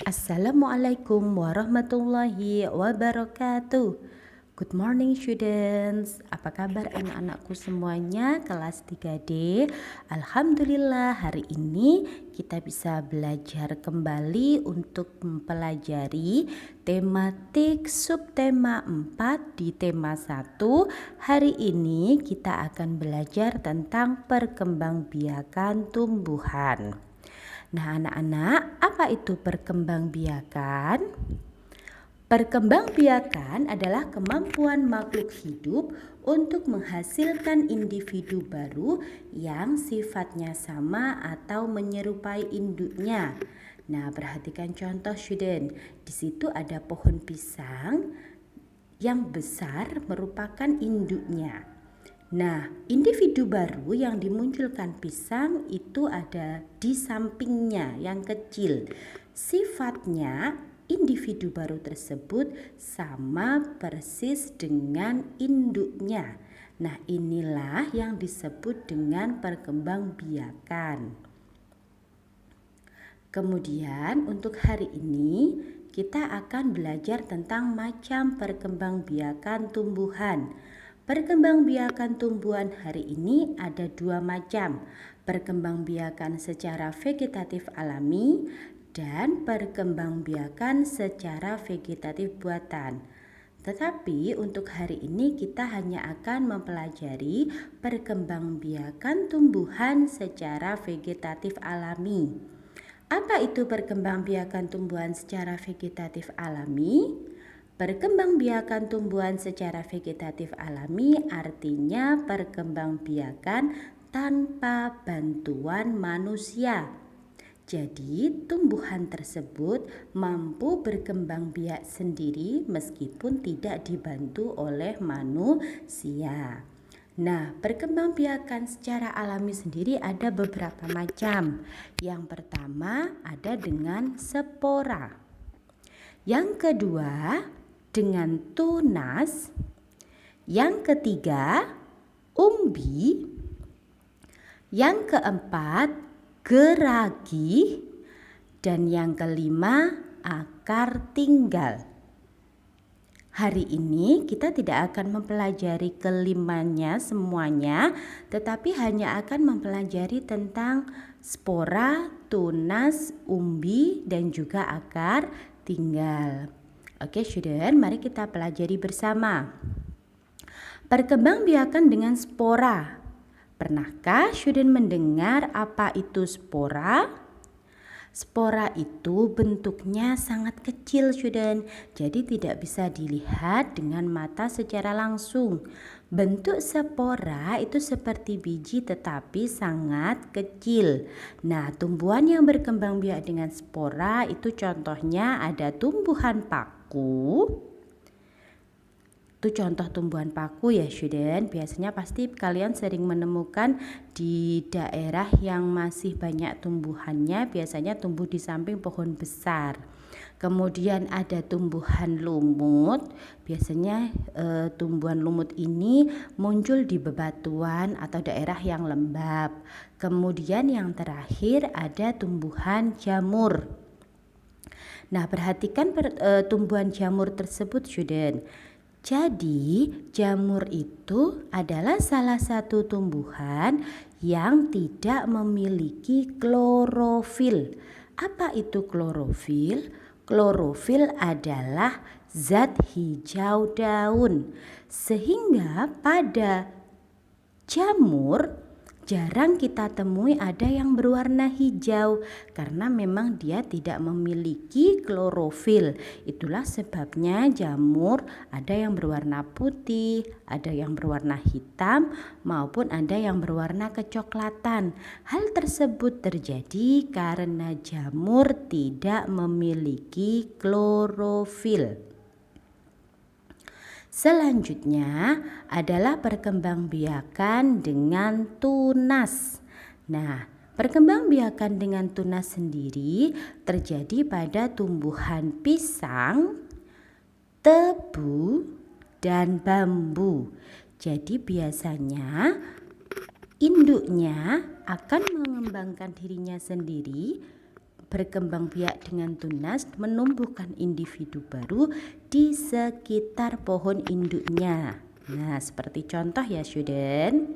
Assalamualaikum warahmatullahi wabarakatuh. Good morning students. Apa kabar anak-anakku semuanya kelas 3D? Alhamdulillah hari ini kita bisa belajar kembali untuk mempelajari tematik subtema 4 di tema 1. Hari ini kita akan belajar tentang perkembangbiakan tumbuhan. Nah, anak-anak, apa itu perkembangbiakan? Perkembangbiakan adalah kemampuan makhluk hidup untuk menghasilkan individu baru yang sifatnya sama atau menyerupai induknya. Nah, perhatikan contoh student. Di situ ada pohon pisang yang besar merupakan induknya. Nah, individu baru yang dimunculkan pisang itu ada di sampingnya yang kecil. Sifatnya individu baru tersebut sama persis dengan induknya. Nah, inilah yang disebut dengan perkembangbiakan. Kemudian untuk hari ini kita akan belajar tentang macam perkembangbiakan tumbuhan. Perkembangbiakan tumbuhan hari ini ada dua macam, perkembangbiakan secara vegetatif alami dan perkembangbiakan secara vegetatif buatan. Tetapi untuk hari ini kita hanya akan mempelajari perkembangbiakan tumbuhan secara vegetatif alami. Apa itu perkembangbiakan tumbuhan secara vegetatif alami? Perkembangbiakan tumbuhan secara vegetatif alami artinya perkembangbiakan tanpa bantuan manusia. Jadi tumbuhan tersebut mampu berkembang biak sendiri meskipun tidak dibantu oleh manusia. Nah, perkembangbiakan secara alami sendiri ada beberapa macam. Yang pertama ada dengan spora. Yang kedua dengan tunas, yang ketiga umbi, yang keempat geragi, dan yang kelima akar tinggal. Hari ini kita tidak akan mempelajari kelimanya semuanya, tetapi hanya akan mempelajari tentang spora, tunas, umbi, dan juga akar tinggal. Oke student, mari kita pelajari bersama. Perkembangbiakan dengan spora. Pernahkah student mendengar apa itu spora? Spora itu bentuknya sangat kecil student, jadi tidak bisa dilihat dengan mata secara langsung. Bentuk spora itu seperti biji tetapi sangat kecil. Nah, tumbuhan yang berkembang biak dengan spora itu contohnya ada tumbuhan paku. Itu contoh tumbuhan paku ya student. Biasanya pasti kalian sering menemukan di daerah yang masih banyak tumbuhannya, biasanya tumbuh di samping pohon besar. Kemudian ada tumbuhan lumut. Biasanya tumbuhan lumut ini muncul di bebatuan atau daerah yang lembab. Kemudian yang terakhir ada tumbuhan jamur. Nah, perhatikan tumbuhan jamur tersebut student. Jadi, jamur itu adalah salah satu tumbuhan yang tidak memiliki klorofil. Apa itu klorofil? Klorofil adalah zat hijau daun. Sehingga pada jamur jarang kita temui ada yang berwarna hijau karena memang dia tidak memiliki klorofil. Itulah sebabnya jamur ada yang berwarna putih, ada yang berwarna hitam, maupun ada yang berwarna kecoklatan. Hal tersebut terjadi karena jamur tidak memiliki klorofil. Selanjutnya adalah perkembangbiakan dengan tunas. Nah, perkembangbiakan dengan tunas sendiri terjadi pada tumbuhan pisang, tebu, dan bambu. Jadi biasanya induknya akan mengembangkan dirinya sendiri berkembang biak dengan tunas, menumbuhkan individu baru di sekitar pohon induknya. Nah, seperti contoh ya, student.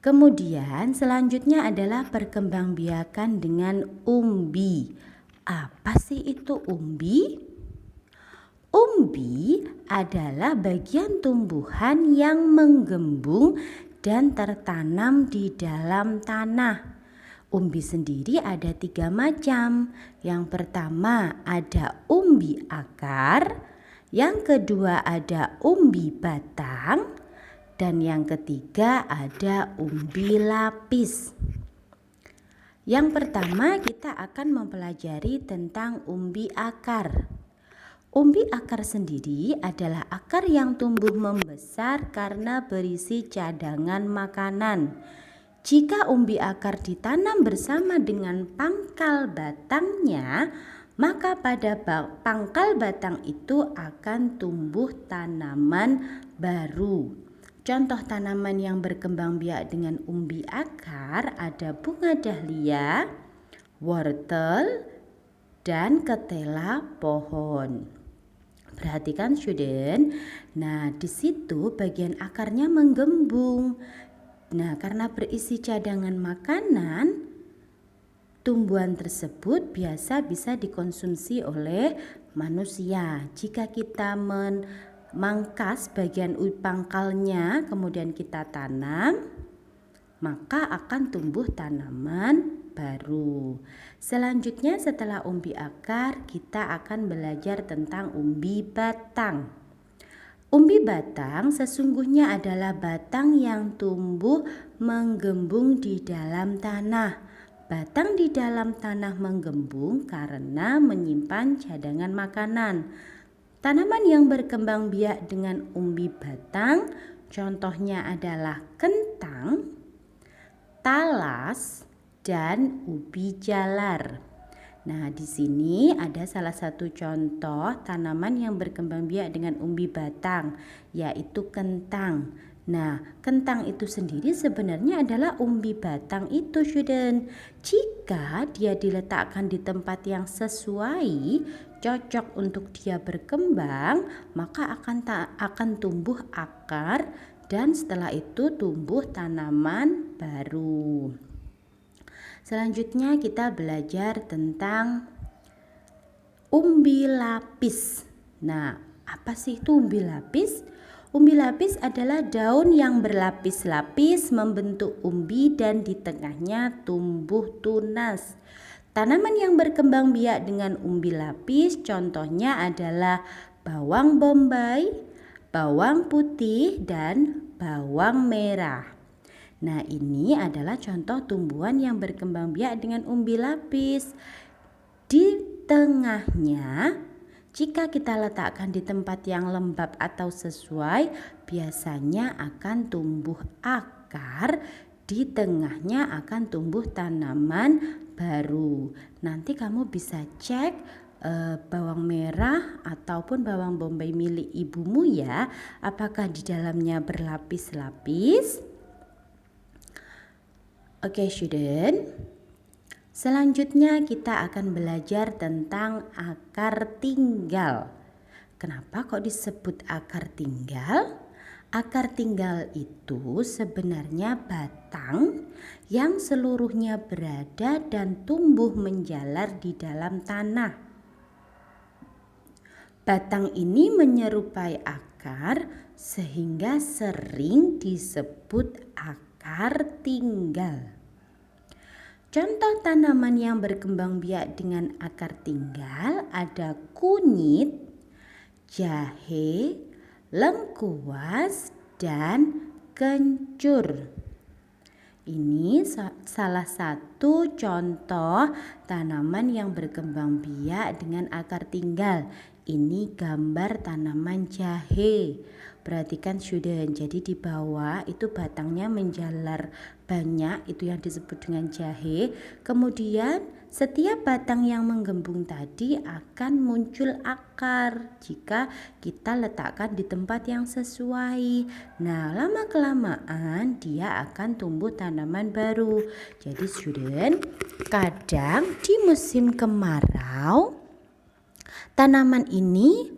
Kemudian selanjutnya adalah perkembangbiakan dengan umbi. Apa sih itu umbi? Umbi adalah bagian tumbuhan yang menggembung dan tertanam di dalam tanah. Umbi sendiri ada 3 macam. Yang pertama ada umbi akar, yang kedua ada umbi batang, dan yang ketiga ada umbi lapis. Yang pertama kita akan mempelajari tentang umbi akar. Umbi akar sendiri adalah akar yang tumbuh membesar karena berisi cadangan makanan. Jika umbi akar ditanam bersama dengan pangkal batangnya, maka pada pangkal batang itu akan tumbuh tanaman baru. Contoh tanaman yang berkembang biak dengan umbi akar ada bunga dahlia, wortel, dan ketela pohon. Perhatikan student. Nah, di situ bagian akarnya menggembung. Nah, karena berisi cadangan makanan, tumbuhan tersebut biasa bisa dikonsumsi oleh manusia. Jika kita memangkas bagian pangkalnya kemudian kita tanam, maka akan tumbuh tanaman baru. Selanjutnya setelah umbi akar, kita akan belajar tentang umbi batang. Umbi batang sesungguhnya adalah batang yang tumbuh menggembung di dalam tanah. Batang di dalam tanah menggembung karena menyimpan cadangan makanan. Tanaman yang berkembang biak dengan umbi batang contohnya adalah kentang, talas, dan ubi jalar. Nah, di sini ada salah satu contoh tanaman yang berkembang biak dengan umbi batang, yaitu kentang. Nah, kentang itu sendiri sebenarnya adalah umbi batang itu, student. Jika dia diletakkan di tempat yang sesuai, cocok untuk dia berkembang, maka akan tumbuh akar dan setelah itu tumbuh tanaman baru. Selanjutnya kita belajar tentang umbi lapis. Nah, apa sih itu umbi lapis? Umbi lapis adalah daun yang berlapis-lapis membentuk umbi dan di tengahnya tumbuh tunas. Tanaman yang berkembang biak dengan umbi lapis contohnya adalah bawang bombay, bawang putih, dan bawang merah. Nah, ini adalah contoh tumbuhan yang berkembang biak dengan umbi lapis. Di tengahnya, jika kita letakkan di tempat yang lembab atau sesuai, biasanya akan tumbuh akar. Di tengahnya akan tumbuh tanaman baru. Nanti kamu bisa cek bawang merah ataupun bawang bombay milik ibumu ya, apakah di dalamnya berlapis-lapis. Oke, student. Selanjutnya kita akan belajar tentang akar tinggal. Kenapa kok disebut akar tinggal? Akar tinggal itu sebenarnya batang yang seluruhnya berada dan tumbuh menjalar di dalam tanah. Batang ini menyerupai akar sehingga sering disebut akar tinggal. Contoh tanaman yang berkembang biak dengan akar tinggal ada kunyit, jahe, lengkuas, dan kencur. Ini salah satu contoh tanaman yang berkembang biak dengan akar tinggal. Ini gambar tanaman jahe. Perhatikan student, jadi di bawah itu batangnya menjalar banyak, itu yang disebut dengan jahe. Kemudian setiap batang yang menggembung tadi akan muncul akar jika kita letakkan di tempat yang sesuai. Nah, lama-kelamaan dia akan tumbuh tanaman baru. Jadi student, kadang di musim kemarau tanaman ini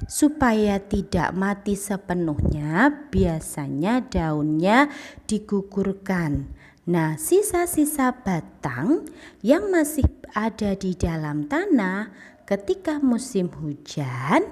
supaya tidak mati sepenuhnya, biasanya daunnya digugurkan. Nah, sisa-sisa batang yang masih ada di dalam tanah ketika musim hujan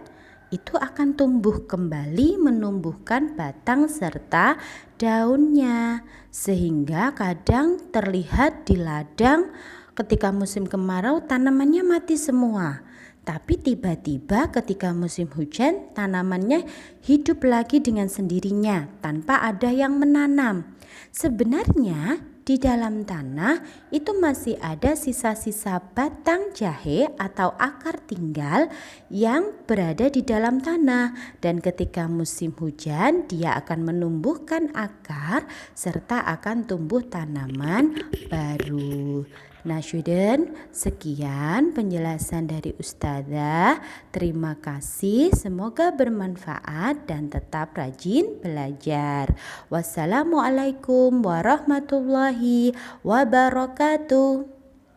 itu akan tumbuh kembali menumbuhkan batang serta daunnya. Sehingga kadang terlihat di ladang ketika musim kemarau tanamannya mati semua. Tapi tiba-tiba ketika musim hujan tanamannya hidup lagi dengan sendirinya tanpa ada yang menanam. Sebenarnya di dalam tanah itu masih ada sisa-sisa batang jahe atau akar tinggal yang berada di dalam tanah, dan ketika musim hujan dia akan menumbuhkan akar serta akan tumbuh tanaman baru. Nah, student, sekian penjelasan dari Ustazah. Terima kasih, semoga bermanfaat dan tetap rajin belajar. Wassalamualaikum warahmatullahi wabarakatuh.